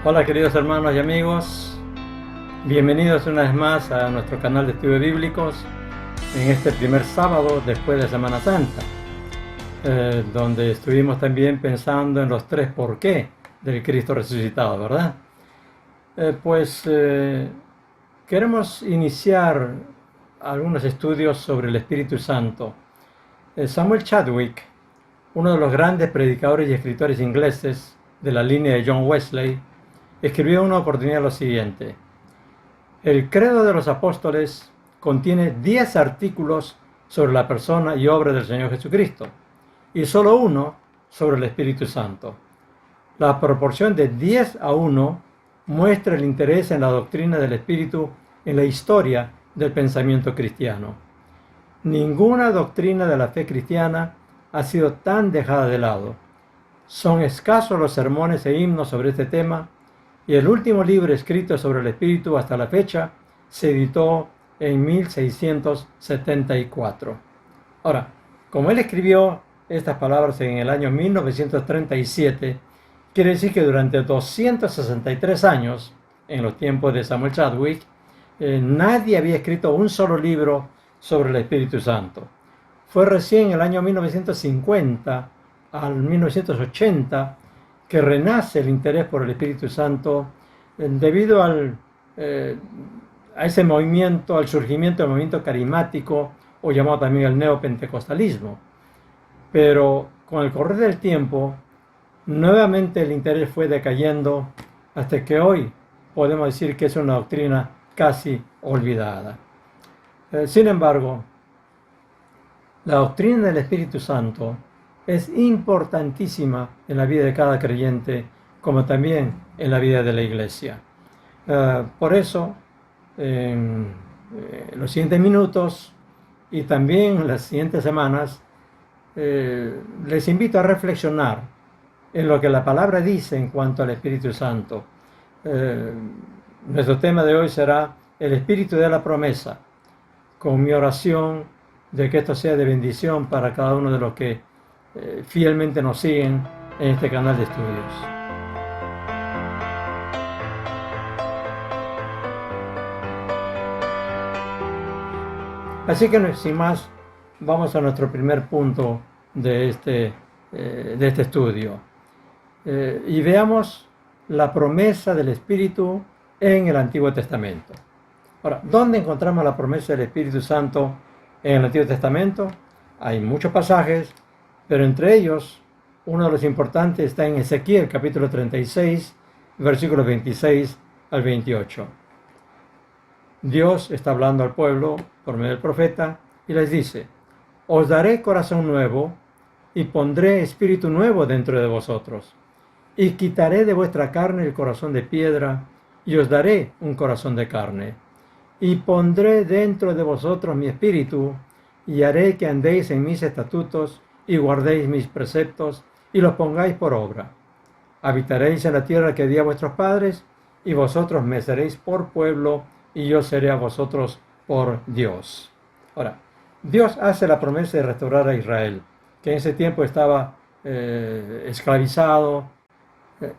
Hola queridos hermanos y amigos, bienvenidos una vez más a nuestro canal de estudios bíblicos en este primer sábado después de Semana Santa, donde estuvimos también pensando en los tres por qué del Cristo resucitado, ¿verdad? Queremos iniciar algunos estudios sobre el Espíritu Santo. Samuel Chadwick, uno de los grandes predicadores y escritores ingleses de la línea de John Wesley, escribió en una oportunidad lo siguiente: el credo de los apóstoles contiene 10 artículos sobre la persona y obra del Señor Jesucristo y solo uno sobre el Espíritu Santo. La proporción de 10-1 muestra el interés en la doctrina del Espíritu en la historia del pensamiento cristiano. Ninguna doctrina de la fe cristiana ha sido tan dejada de lado. Son escasos los sermones e himnos sobre este tema, y el último libro escrito sobre el Espíritu hasta la fecha se editó en 1674. Ahora, como él escribió estas palabras en el año 1937, quiere decir que durante 263 años, en los tiempos de Samuel Chadwick, nadie había escrito un solo libro sobre el Espíritu Santo. Fue recién en el año 1950 al 1980 que renace el interés por el Espíritu Santo debido a ese movimiento, al surgimiento del movimiento carismático, o llamado también el neopentecostalismo. Pero con el correr del tiempo, nuevamente el interés fue decayendo hasta que hoy podemos decir que es una doctrina casi olvidada. Sin embargo, la doctrina del Espíritu Santo es importantísima en la vida de cada creyente, como también en la vida de la iglesia. Por eso, en los siguientes minutos y también en las siguientes semanas, les invito a reflexionar en lo que la palabra dice en cuanto al Espíritu Santo. Nuestro tema de hoy será el Espíritu de la promesa, con mi oración de que esto sea de bendición para cada uno de los que fielmente nos siguen en este canal de estudios. Así que sin más, vamos a nuestro primer punto de este estudio. Y veamos la promesa del Espíritu en el Antiguo Testamento. Ahora, ¿dónde encontramos la promesa del Espíritu Santo en el Antiguo Testamento? Hay muchos pasajes, pero entre ellos, uno de los importantes está en Ezequiel, capítulo 36, versículos 26 al 28. Dios está hablando al pueblo por medio del profeta y les dice: os daré corazón nuevo y pondré espíritu nuevo dentro de vosotros, y quitaré de vuestra carne el corazón de piedra y os daré un corazón de carne, y pondré dentro de vosotros mi espíritu y haré que andéis en mis estatutos y guardéis mis preceptos y los pongáis por obra. Habitaréis en la tierra que di a vuestros padres, y vosotros me seréis por pueblo, y yo seré a vosotros por Dios. Ahora, Dios hace la promesa de restaurar a Israel, que en ese tiempo estaba esclavizado,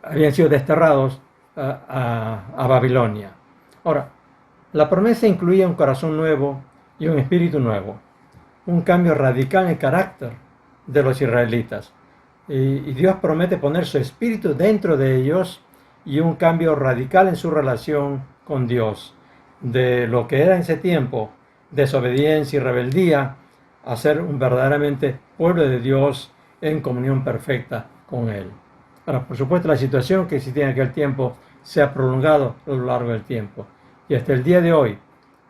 habían sido desterrados a Babilonia. Ahora, la promesa incluía un corazón nuevo y un espíritu nuevo, un cambio radical en el carácter de los israelitas. Y Dios promete poner su espíritu dentro de ellos y un cambio radical en su relación con Dios, de lo que era en ese tiempo desobediencia y rebeldía, a ser un verdaderamente pueblo de Dios en comunión perfecta con Él. Ahora, por supuesto, la situación que existía en aquel tiempo se ha prolongado a lo largo del tiempo. Y hasta el día de hoy,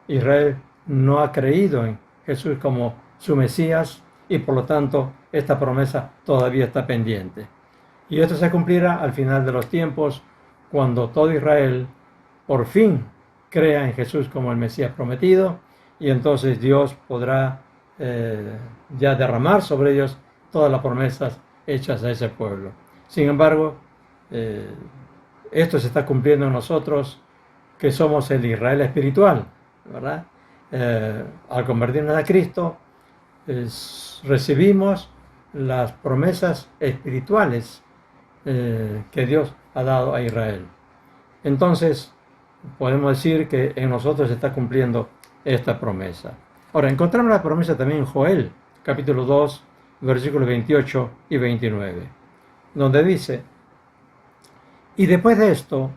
Israel no ha creído en Jesús como su Mesías, y por lo tanto esta promesa todavía está pendiente. Y esto se cumplirá al final de los tiempos, cuando todo Israel por fin crea en Jesús como el Mesías prometido, y entonces Dios podrá ya derramar sobre ellos todas las promesas hechas a ese pueblo. Sin embargo, esto se está cumpliendo en nosotros, que somos el Israel espiritual, ¿verdad? Al convertirnos a Cristo, recibimos las promesas espirituales que Dios ha dado a Israel. entonces podemos decir que en nosotros se está cumpliendo esta promesa. Ahora, encontramos la promesa también en Joel, capítulo 2, versículos 28 y 29, donde dice: y después de esto,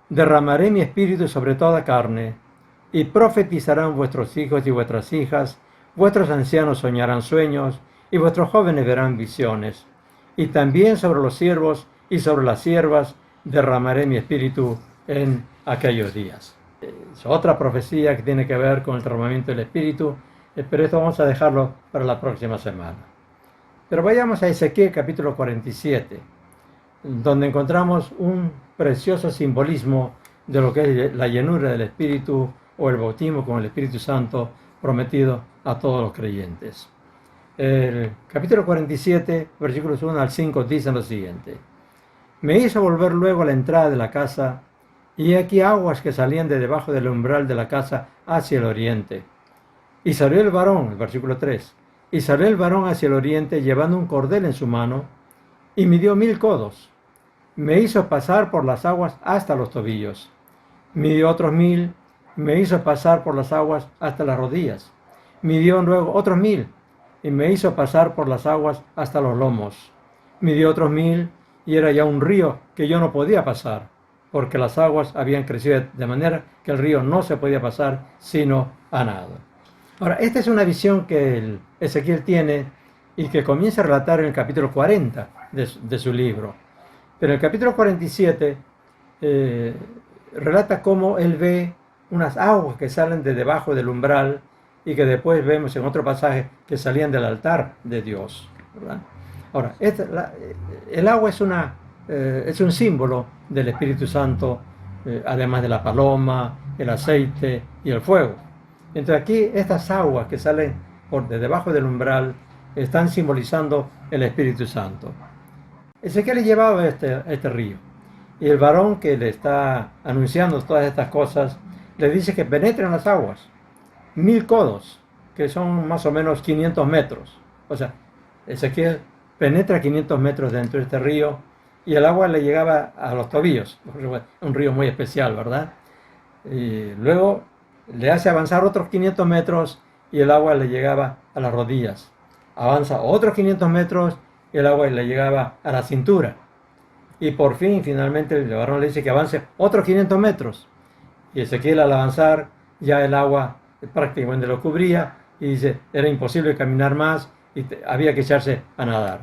derramaré mi espíritu sobre toda carne, y profetizarán vuestros hijos y vuestras hijas, vuestros ancianos soñarán sueños, y vuestros jóvenes verán visiones. Y también sobre los siervos y sobre las siervas derramaré mi espíritu en aquellos días. Es otra profecía que tiene que ver con el derramamiento del espíritu, pero esto vamos a dejarlo para la próxima semana. Pero vayamos a Ezequiel capítulo 47, donde encontramos un precioso simbolismo de lo que es la llenura del Espíritu o el bautismo con el Espíritu Santo prometido a todos los creyentes. El capítulo 47, versículos 1 al 5, dicen lo siguiente: me hizo volver luego a la entrada de la casa, y aquí aguas que salían de debajo del umbral de la casa hacia el oriente. Y salió el varón, el versículo 3, y salió el varón hacia el oriente llevando un cordel en su mano, y midió 1000 codos. Me hizo pasar por las aguas hasta los tobillos. Midió otros 1000, me hizo pasar por las aguas hasta las rodillas. Midió luego otros 1000, y me hizo pasar por las aguas hasta los lomos. Midió otros 1000, y era ya un río que yo no podía pasar, porque las aguas habían crecido de manera que el río no se podía pasar sino a nado. Ahora, esta es una visión que Ezequiel tiene y que comienza a relatar en el capítulo 40 de su libro. Pero en el capítulo 47 relata cómo él ve unas aguas que salen de debajo del umbral y que después vemos en otro pasaje que salían del altar de Dios, ¿verdad? Ahora, el agua es un símbolo del Espíritu Santo, además de la paloma, el aceite y el fuego. Entonces aquí estas aguas que salen de debajo del umbral están simbolizando el Espíritu Santo. Ezequiel le llevaba a este río, y el varón que le está anunciando todas estas cosas le dice que penetre en las aguas 1000 codos, que son más o menos 500 metros. O sea, Ezequiel penetra 500 metros dentro de este río y el agua le llegaba a los tobillos. Un río muy especial, ¿verdad? Y luego le hace avanzar otros 500 metros y el agua le llegaba a las rodillas. Avanza otros 500 metros y el agua le llegaba a la cintura. Y por fin, finalmente, el varón le dice que avance otros 500 metros. Y Ezequiel, al avanzar, ya el agua prácticamente lo cubría y dice, era imposible caminar más y había que echarse a nadar.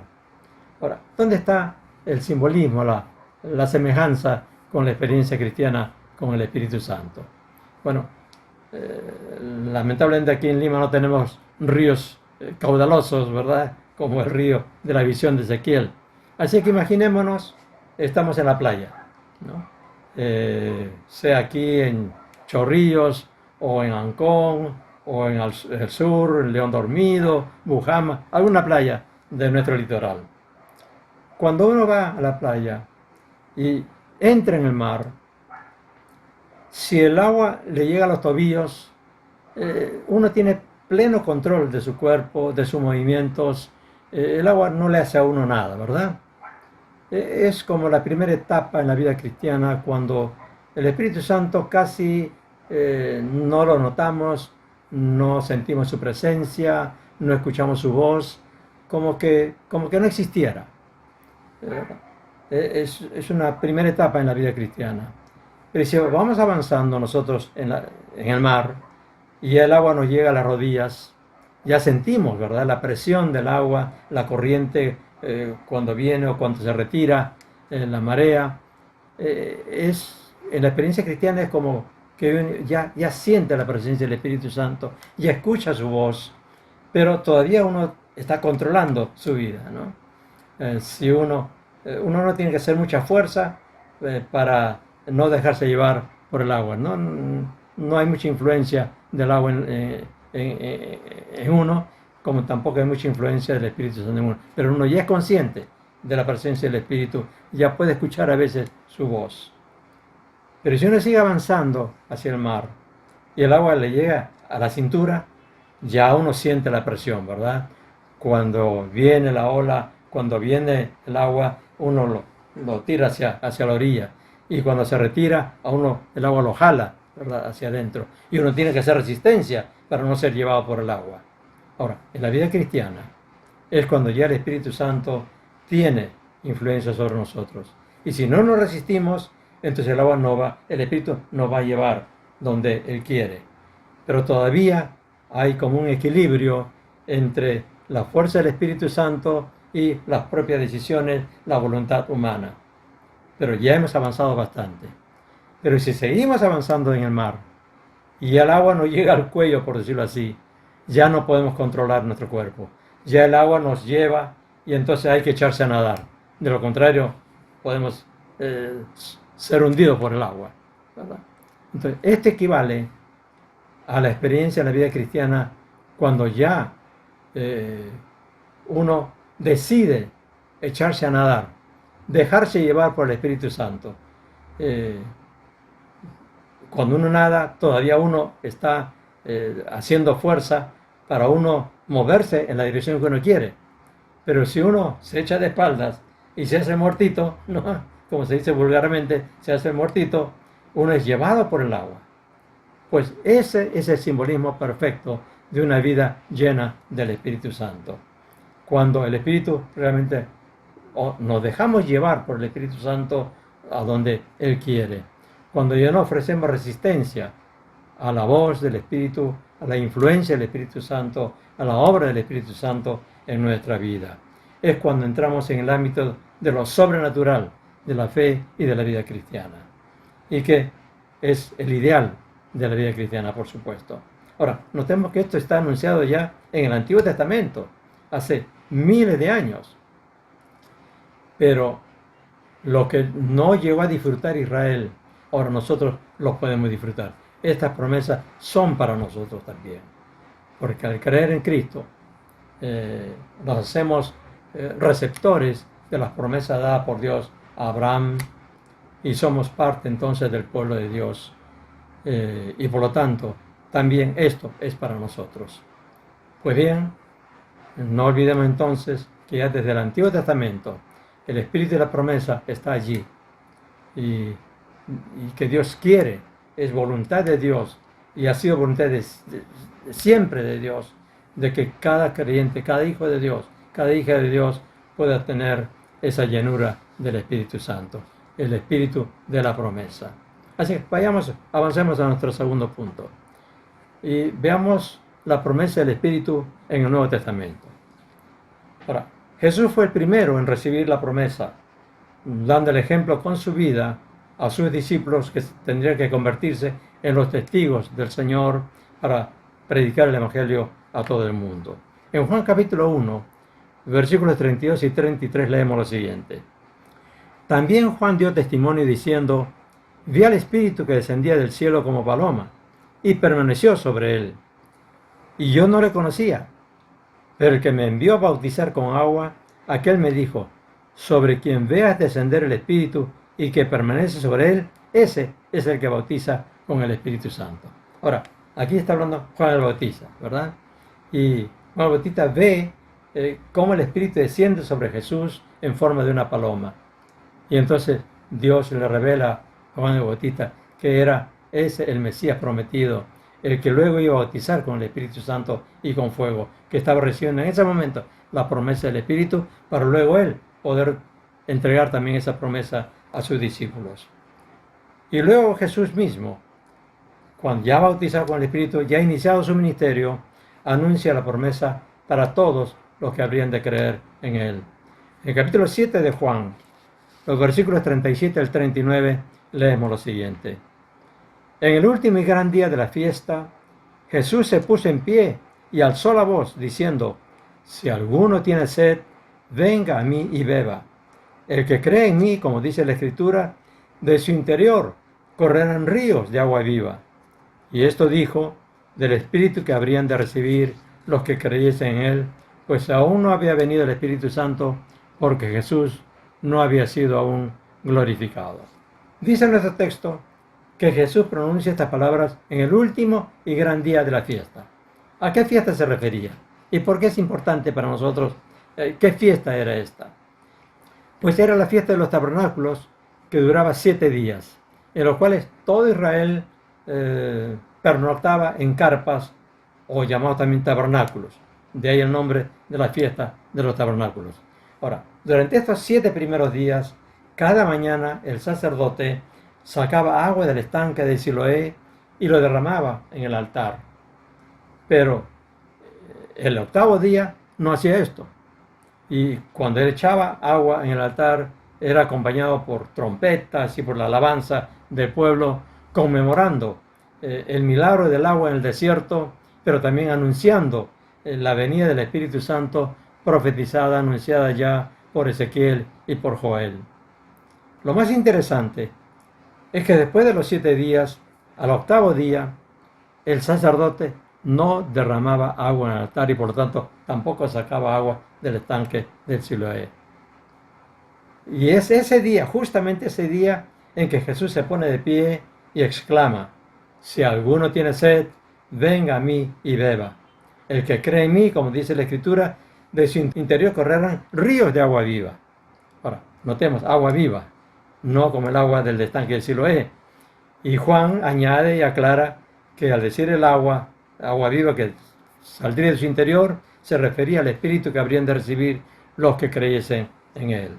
Ahora, ¿dónde está el simbolismo, la semejanza con la experiencia cristiana con el Espíritu Santo? Bueno, lamentablemente aquí en Lima no tenemos ríos caudalosos, ¿verdad? Como el río de la visión de Ezequiel. Así que imaginémonos, estamos en la playa, ¿no? Sea aquí en Chorrillos, o en Ancón, o en el sur, en León Dormido, Bujama, alguna playa de nuestro litoral. Cuando uno va a la playa y entra en el mar, si el agua le llega a los tobillos, uno tiene pleno control de su cuerpo, de sus movimientos. El agua no le hace a uno nada, ¿verdad? Es como la primera etapa en la vida cristiana, cuando el Espíritu Santo casi no lo notamos, no sentimos su presencia, no escuchamos su voz, como que no existiera. Es una primera etapa en la vida cristiana. Pero si vamos avanzando nosotros en el mar y el agua nos llega a las rodillas, ya sentimos, ¿verdad?, la presión del agua, la corriente cuando viene o cuando se retira, la marea. En la experiencia cristiana es como que ya siente la presencia del Espíritu Santo, ya escucha su voz, pero todavía uno está controlando su vida, ¿no? Si uno no tiene que hacer mucha fuerza para no dejarse llevar por el agua, ¿no? No hay mucha influencia del agua en uno, como tampoco hay mucha influencia del Espíritu Santo en uno, pero uno ya es consciente de la presencia del Espíritu, ya puede escuchar a veces su voz. Pero si uno sigue avanzando hacia el mar y el agua le llega a la cintura, ya uno siente la presión, ¿verdad? Cuando viene la ola, cuando viene el agua, uno lo tira hacia la orilla. y cuando se retira, a uno el agua lo jala, ¿verdad?, hacia adentro. Y uno tiene que hacer resistencia para no ser llevado por el agua. Ahora, en la vida cristiana es cuando ya el Espíritu Santo tiene influencia sobre nosotros. Y si no nos resistimos, entonces el agua no va, el Espíritu nos va a llevar donde Él quiere. Pero todavía hay como un equilibrio entre la fuerza del Espíritu Santo y las propias decisiones, la voluntad humana. Pero ya hemos avanzado bastante. Pero si seguimos avanzando en el mar y el agua no llega al cuello, por decirlo así, ya no podemos controlar nuestro cuerpo. Ya el agua nos lleva y entonces hay que echarse a nadar. De lo contrario, podemos ser hundidos por el agua, ¿verdad? Entonces, este equivale a la experiencia en la vida cristiana cuando ya uno decide echarse a nadar, dejarse llevar por el Espíritu Santo. Cuando uno nada, todavía uno está haciendo fuerza para uno moverse en la dirección que uno quiere. Pero si uno se echa de espaldas y se hace muertito, ¿no?, como se dice vulgarmente, se hace muertito, uno es llevado por el agua. Pues ese es el simbolismo perfecto de una vida llena del Espíritu Santo. Cuando el Espíritu realmente nos dejamos llevar por el Espíritu Santo a donde Él quiere. Cuando ya no ofrecemos resistencia a la voz del Espíritu, a la influencia del Espíritu Santo, a la obra del Espíritu Santo en nuestra vida. Es cuando entramos en el ámbito de lo sobrenatural, de la fe y de la vida cristiana. Y que es el ideal de la vida cristiana, por supuesto. Ahora, notemos que esto está anunciado ya en el Antiguo Testamento, hace miles de años. Pero lo que no llegó a disfrutar Israel, ahora nosotros lo podemos disfrutar. Estas promesas son para nosotros también. Porque al creer en Cristo, nos hacemos receptores de las promesas dadas por Dios a Abraham y somos parte entonces del pueblo de Dios. Y por lo tanto, también esto es para nosotros. Pues bien, no olvidemos entonces que ya desde el Antiguo Testamento el Espíritu de la promesa está allí y que Dios quiere, es voluntad de Dios y ha sido voluntad siempre de Dios, de que cada creyente, cada hijo de Dios, cada hija de Dios pueda tener esa llenura del Espíritu Santo, el Espíritu de la promesa. Así que avancemos a nuestro segundo punto y veamos la promesa del Espíritu en el Nuevo Testamento. Ahora, Jesús fue el primero en recibir la promesa, dando el ejemplo con su vida a sus discípulos que tendrían que convertirse en los testigos del Señor para predicar el Evangelio a todo el mundo. En Juan capítulo 1, versículos 32 y 33 leemos lo siguiente. También Juan dio testimonio diciendo: vi al Espíritu que descendía del cielo como paloma y permaneció sobre él. Y yo no le conocía, pero el que me envió a bautizar con agua, aquel me dijo: sobre quien veas descender el Espíritu y que permanece sobre él, ese es el que bautiza con el Espíritu Santo. Ahora, aquí está hablando Juan el Bautista, ¿verdad? Y Juan el Bautista ve cómo el Espíritu desciende sobre Jesús en forma de una paloma. Y entonces Dios le revela a Juan el Bautista que era ese el Mesías prometido, el que luego iba a bautizar con el Espíritu Santo y con fuego, que estaba recibiendo en ese momento la promesa del Espíritu, para luego él poder entregar también esa promesa a sus discípulos. Y luego Jesús mismo, cuando ya bautizado con el Espíritu, ya iniciado su ministerio, anuncia la promesa para todos los que habrían de creer en él. En el capítulo 7 de Juan, los versículos 37 al 39, leemos lo siguiente. En el último y gran día de la fiesta, Jesús se puso en pie y alzó la voz, diciendo: si alguno tiene sed, venga a mí y beba. El que cree en mí, como dice la Escritura, de su interior correrán ríos de agua viva. Y esto dijo del Espíritu que habrían de recibir los que creyesen en él, pues aún no había venido el Espíritu Santo, porque Jesús no había sido aún glorificado. Dice nuestro texto que Jesús pronuncia estas palabras en el último y gran día de la fiesta. ¿A qué fiesta se refería? ¿Y por qué es importante para nosotros? ¿Qué fiesta era esta? Pues era la fiesta de los tabernáculos, que duraba 7 días, en los cuales todo Israel pernoctaba en carpas, o llamados también tabernáculos. De ahí el nombre de la fiesta de los tabernáculos. Ahora, durante estos 7 primeros días, cada mañana el sacerdote sacaba agua del estanque de Siloé y lo derramaba en el altar. Pero el 8º día no hacía esto. Y cuando él echaba agua en el altar, era acompañado por trompetas y por la alabanza del pueblo, conmemorando el milagro del agua en el desierto, pero también anunciando la venida del Espíritu Santo profetizada, anunciada ya por Ezequiel y por Joel. Lo más interesante es que después de los 7 días, al 8º día, el sacerdote no derramaba agua en el altar y por lo tanto tampoco sacaba agua del estanque del Siloé. Y es ese día, justamente ese día, en que Jesús se pone de pie y exclama: si alguno tiene sed, venga a mí y beba. El que cree en mí, como dice la Escritura, de su interior correrán ríos de agua viva. Ahora, notemos, agua viva, no como el agua del estanque del Siloé. Y Juan añade y aclara que al decir el agua viva que saldría de su interior, se refería al Espíritu que habrían de recibir los que creyesen en él.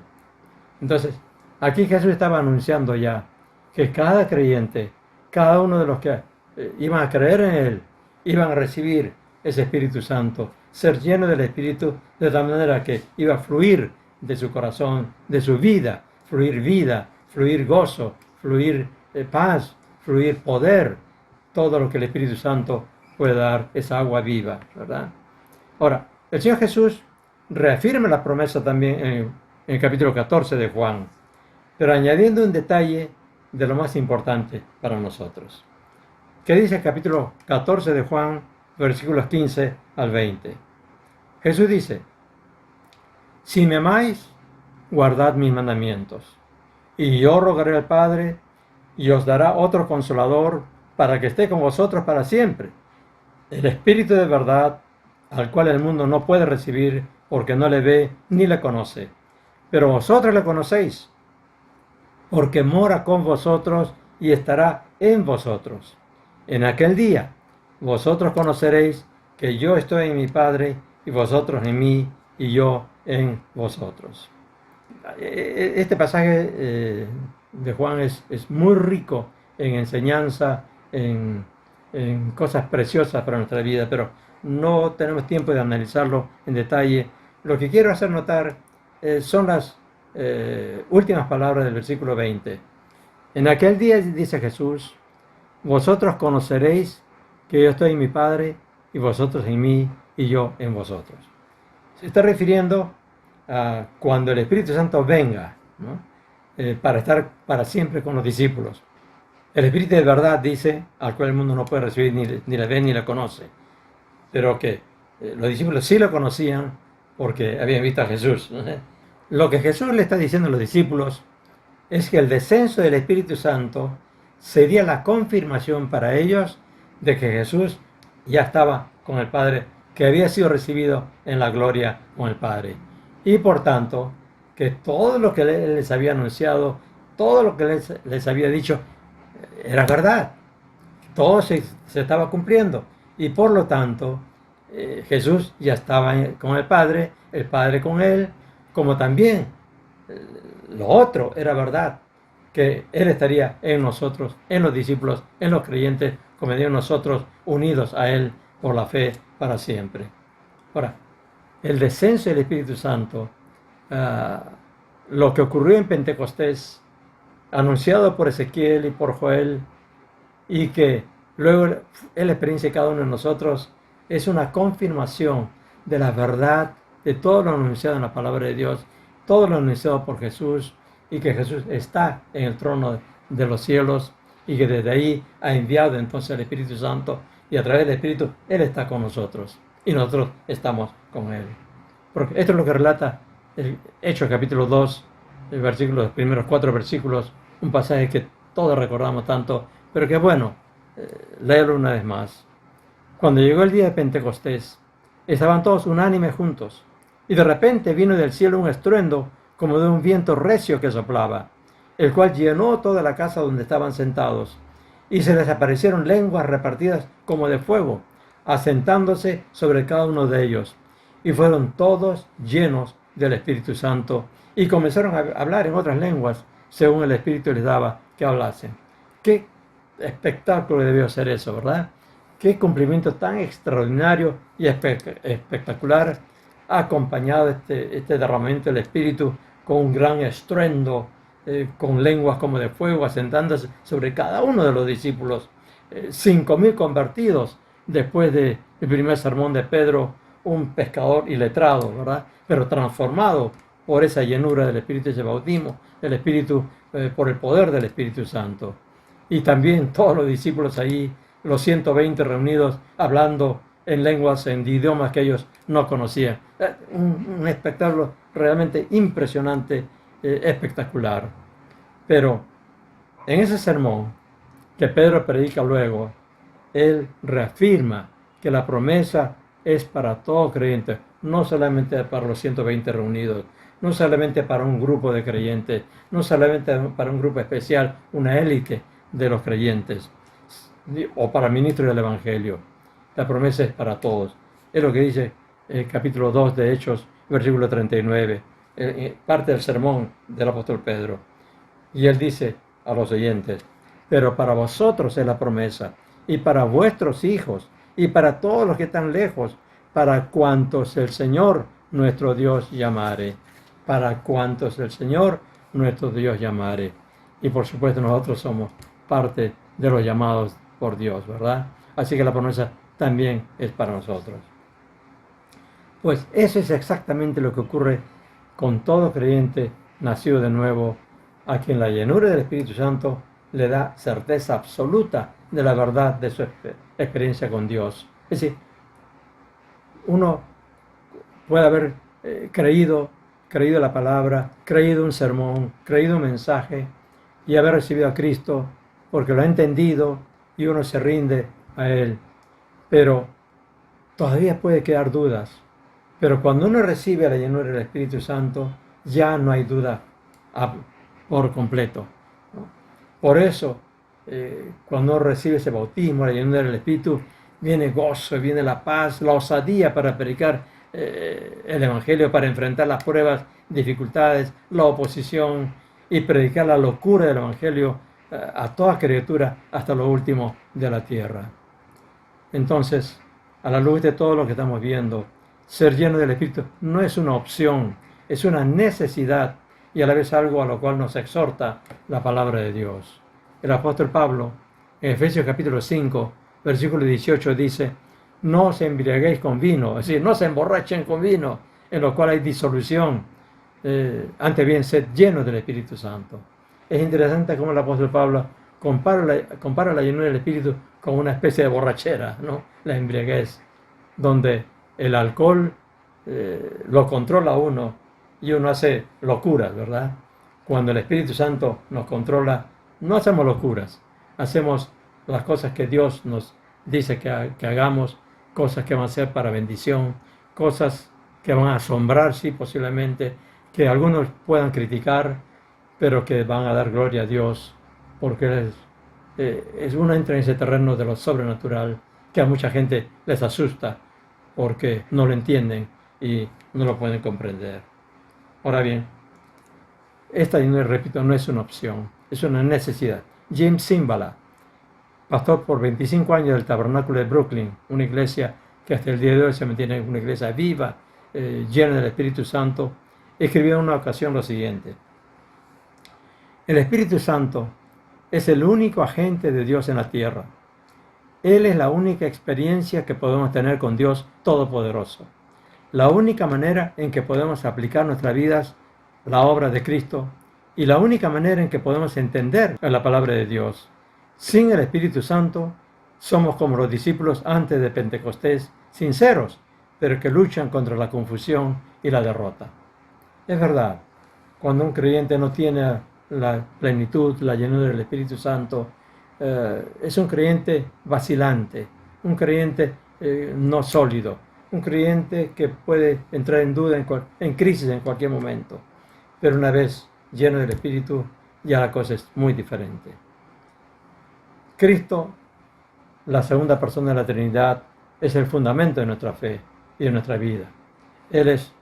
Entonces, aquí Jesús estaba anunciando ya que cada creyente, cada uno de los que iban a creer en él, iban a recibir ese Espíritu Santo, ser lleno del Espíritu, de tal manera que iba a fluir de su corazón, de su vida, fluir gozo, fluir paz, fluir poder, todo lo que el Espíritu Santo puede dar, esa agua viva, ¿verdad? Ahora, el Señor Jesús reafirma la promesa también en el capítulo 14 de Juan, pero añadiendo un detalle de lo más importante para nosotros. ¿Qué dice el capítulo 14 de Juan, versículos 15 al 20? Jesús dice: si me amáis, guardad mis mandamientos, y yo rogaré al Padre, y os dará otro Consolador, para que esté con vosotros para siempre, el Espíritu de verdad, al cual el mundo no puede recibir, porque no le ve ni le conoce. Pero vosotros le conocéis, porque mora con vosotros y estará en vosotros. En aquel día vosotros conoceréis que yo estoy en mi Padre, y vosotros en mí, y yo en vosotros. Este pasaje de Juan es muy rico en enseñanza, en cosas preciosas para nuestra vida, pero no tenemos tiempo de analizarlo en detalle. Lo que quiero hacer notar son las últimas palabras del versículo 20. En aquel día, dice Jesús, vosotros conoceréis que yo estoy en mi Padre, y vosotros en mí, y yo en vosotros. Se está refiriendo a cuando el Espíritu Santo venga, ¿no? Para estar para siempre con los discípulos. El Espíritu de verdad, dice, al cual el mundo no puede recibir, ni le ve ni le conoce. Pero que los discípulos sí lo conocían porque habían visto a Jesús. Lo que Jesús le está diciendo a los discípulos es que el descenso del Espíritu Santo sería la confirmación para ellos de que Jesús ya estaba con el Padre, que había sido recibido en la gloria con el Padre. Y por tanto, que todo lo que Él les había anunciado, todo lo que les había dicho, era verdad. Todo se estaba cumpliendo. Y por lo tanto, Jesús ya estaba con el Padre con Él, como también lo otro era verdad, que Él estaría en nosotros, en los discípulos, en los creyentes, como en nosotros, unidos a Él por la fe para siempre. Ahora, el descenso del Espíritu Santo, lo que ocurrió en Pentecostés, anunciado por Ezequiel y por Joel, y que luego es la experiencia de cada uno de nosotros, es una confirmación de la verdad de todo lo anunciado en la palabra de Dios, todo lo anunciado por Jesús, y que Jesús está en el trono de los cielos, y que desde ahí ha enviado entonces el Espíritu Santo, y a través del Espíritu Él está con nosotros, y nosotros estamos con Él. Porque esto es lo que relata el Hechos capítulo 2, los primeros 4 versículos, un pasaje que todos recordamos tanto, pero que es bueno leerlo una vez más. Cuando llegó el día de Pentecostés, estaban todos unánimes juntos, y de repente vino del cielo un estruendo como de un viento recio que soplaba, el cual llenó toda la casa donde estaban sentados. Y se les aparecieron lenguas repartidas como de fuego, asentándose sobre cada uno de ellos. Y fueron todos llenos del Espíritu Santo y comenzaron a hablar en otras lenguas, según el Espíritu les daba que hablasen. Qué espectáculo debió ser eso, ¿verdad? Qué cumplimiento tan extraordinario y espectacular ha acompañado este derramamiento del Espíritu con un gran estruendo, con lenguas como de fuego, asentándose sobre cada uno de los discípulos. 5.000 convertidos después del primer sermón de Pedro, un pescador iletrado, ¿verdad? Pero transformado por esa llenura del Espíritu, ese bautismo del Espíritu, por el poder del Espíritu Santo. Y también todos los discípulos ahí, los 120 reunidos, hablando en lenguas, en idiomas que ellos no conocían. Un espectáculo realmente impresionante, espectacular. Pero en ese sermón que Pedro predica luego, él reafirma que la promesa es para todo creyente, no solamente para los 120 reunidos, no solamente para un grupo de creyentes, no solamente para un grupo especial, una élite de los creyentes, o para ministros del Evangelio. La promesa es para todos. Es lo que dice el capítulo 2 de Hechos, versículo 39, parte del sermón del apóstol Pedro. Y él dice a los oyentes: pero para vosotros es la promesa, y para vuestros hijos, y para todos los que están lejos, para cuantos el Señor nuestro Dios llamare. Para cuantos el Señor nuestro Dios llamare. Y por supuesto nosotros somos parte de los llamados por Dios, ¿verdad? Así que la promesa también es para nosotros. Pues eso es exactamente lo que ocurre con todo creyente nacido de nuevo, a quien la llenura del Espíritu Santo le da certeza absoluta de la verdad de su experiencia con Dios. Es decir, uno puede haber creído la palabra, creído un sermón, creído un mensaje y haber recibido a Cristo porque lo ha entendido y uno se rinde a Él. Pero todavía puede quedar dudas. Pero cuando uno recibe la llenura del Espíritu Santo, ya no hay duda por completo, ¿no? Por eso, cuando uno recibe ese bautismo, la llenura del Espíritu, viene gozo, viene la paz, la osadía para predicar el Evangelio, para enfrentar las pruebas, dificultades, la oposición y predicar la locura del Evangelio a toda criatura hasta lo último de la tierra. Entonces, a la luz de todo lo que estamos viendo, ser lleno del Espíritu no es una opción, es una necesidad y a la vez algo a lo cual nos exhorta la palabra de Dios. El apóstol Pablo, en Efesios capítulo 5, versículo 18, dice: no os embriaguéis con vino, es decir, no se emborrachen con vino, en lo cual hay disolución. Antes bien, sed llenos del Espíritu Santo. Es interesante cómo el apóstol Pablo compara la llenura del Espíritu con una especie de borrachera, ¿no? La embriaguez, donde el alcohol lo controla a uno y uno hace locuras, ¿verdad? Cuando el Espíritu Santo nos controla, no hacemos locuras, hacemos las cosas que Dios nos dice que hagamos, cosas que van a ser para bendición, cosas que van a asombrar, sí, posiblemente, que algunos puedan criticar, pero que van a dar gloria a Dios, porque uno entra en ese terreno de lo sobrenatural que a mucha gente les asusta, porque no lo entienden y no lo pueden comprender. Ahora bien, esta, repito, no es una opción, es una necesidad. James Cymbala, pastor por 25 años del Tabernáculo de Brooklyn, una iglesia que hasta el día de hoy se mantiene una iglesia viva, llena del Espíritu Santo, escribió en una ocasión lo siguiente: el Espíritu Santo es el único agente de Dios en la tierra. Él es la única experiencia que podemos tener con Dios Todopoderoso. La única manera en que podemos aplicar nuestras vidas la obra de Cristo y la única manera en que podemos entender la palabra de Dios. Sin el Espíritu Santo, somos como los discípulos antes de Pentecostés, sinceros, pero que luchan contra la confusión y la derrota. Es verdad, cuando un creyente no tiene la plenitud, la llenura del Espíritu Santo, es un creyente vacilante, un creyente no sólido, un creyente que puede entrar en duda, en crisis en cualquier momento. Pero una vez lleno del Espíritu, ya la cosa es muy diferente. Cristo, la segunda persona de la Trinidad, es el fundamento de nuestra fe y de nuestra vida. Él es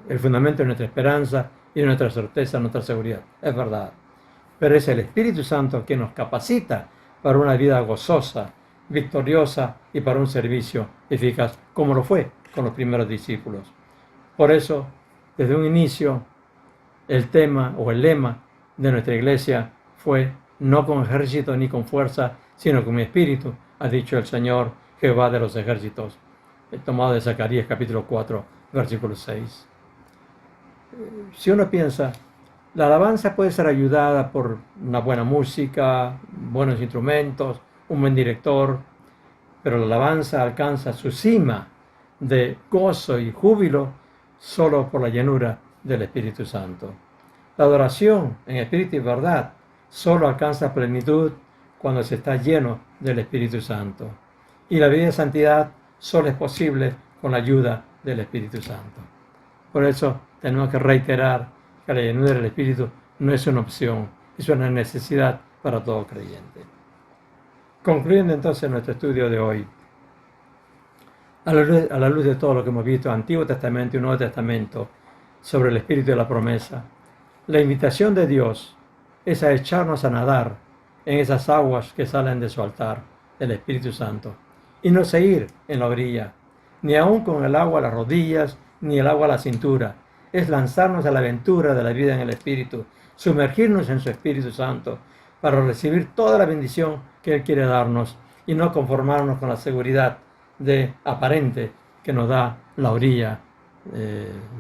el fundamento de nuestra esperanza y de nuestra certeza, nuestra seguridad. Es verdad. Pero es el Espíritu Santo que nos capacita para una vida gozosa, victoriosa y para un servicio eficaz, como lo fue con los primeros discípulos. Por eso, desde un inicio, el tema o el lema de nuestra iglesia fue: no con ejército ni con fuerza, sino con mi espíritu, ha dicho el Señor Jehová de los ejércitos. Tomado de Zacarías capítulo 4, versículo 6. Si uno piensa, la alabanza puede ser ayudada por una buena música, buenos instrumentos, un buen director, pero la alabanza alcanza su cima de gozo y júbilo solo por la llenura del Espíritu Santo. La adoración en espíritu y verdad solo alcanza plenitud cuando se está lleno del Espíritu Santo. Y la vida de santidad solo es posible con la ayuda del Espíritu Santo. Por eso tenemos que reiterar que la llenura del Espíritu no es una opción, es una necesidad para todo creyente. Concluyendo entonces nuestro estudio de hoy, a la luz de todo lo que hemos visto, Antiguo Testamento y Nuevo Testamento, sobre el Espíritu de la promesa, la invitación de Dios es a echarnos a nadar en esas aguas que salen de su altar, el Espíritu Santo, y no seguir en la orilla, ni aun con el agua a las rodillas, ni el agua a la cintura. Es lanzarnos a la aventura de la vida en el Espíritu, sumergirnos en su Espíritu Santo, para recibir toda la bendición que Él quiere darnos, y no conformarnos con la seguridad aparente que nos da la orilla,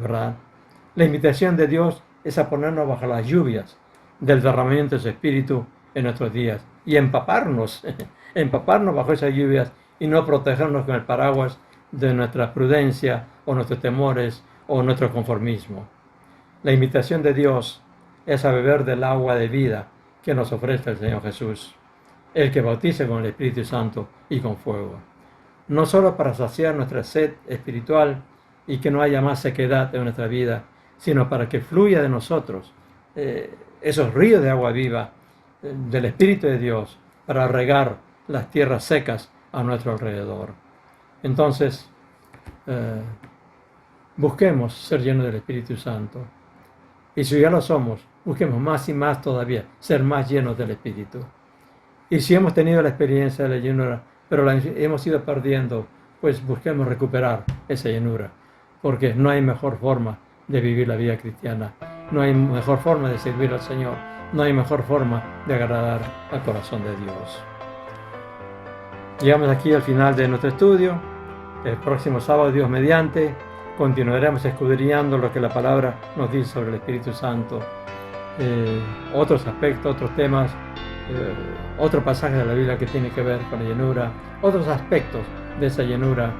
¿verdad? La invitación de Dios es a ponernos bajo las lluvias del derramamiento de su Espíritu en nuestros días y empaparnos bajo esas lluvias y no protegernos con el paraguas de nuestra prudencia o nuestros temores o nuestro conformismo. La invitación de Dios es a beber del agua de vida que nos ofrece el Señor Jesús, el que bautiza con el Espíritu Santo y con fuego. No solo para saciar nuestra sed espiritual y que no haya más sequedad en nuestra vida, sino para que fluya de nosotros esos ríos de agua viva del Espíritu de Dios para regar las tierras secas a nuestro alrededor. Entonces, busquemos ser llenos del Espíritu Santo. Y si ya lo somos, busquemos más y más todavía, ser más llenos del Espíritu. Y si hemos tenido la experiencia de la llenura, pero la hemos ido perdiendo, pues busquemos recuperar esa llenura, porque no hay mejor forma de vivir la vida cristiana, no hay mejor forma de servir al Señor, no hay mejor forma de agradar al corazón de Dios. Llegamos aquí al final de nuestro estudio. El próximo sábado, Dios mediante, continuaremos escudriñando lo que la palabra nos dice sobre el Espíritu Santo, otros aspectos, otros temas, otro pasaje de la Biblia que tiene que ver con la llenura, otros aspectos de esa llenura,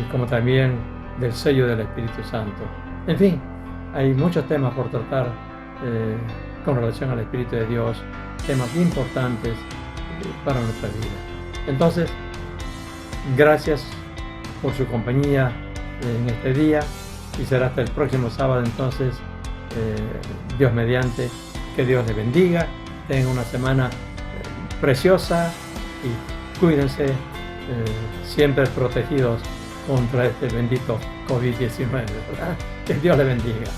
como también del sello del Espíritu Santo. En fin, hay muchos temas por tratar con relación al Espíritu de Dios, temas importantes para nuestra vida. Entonces, gracias por su compañía en este día y será hasta el próximo sábado. Entonces, Dios mediante, que Dios les bendiga, tengan una semana preciosa y cuídense siempre protegidos contra este bendito COVID-19, ¿verdad? Que Dios les bendiga.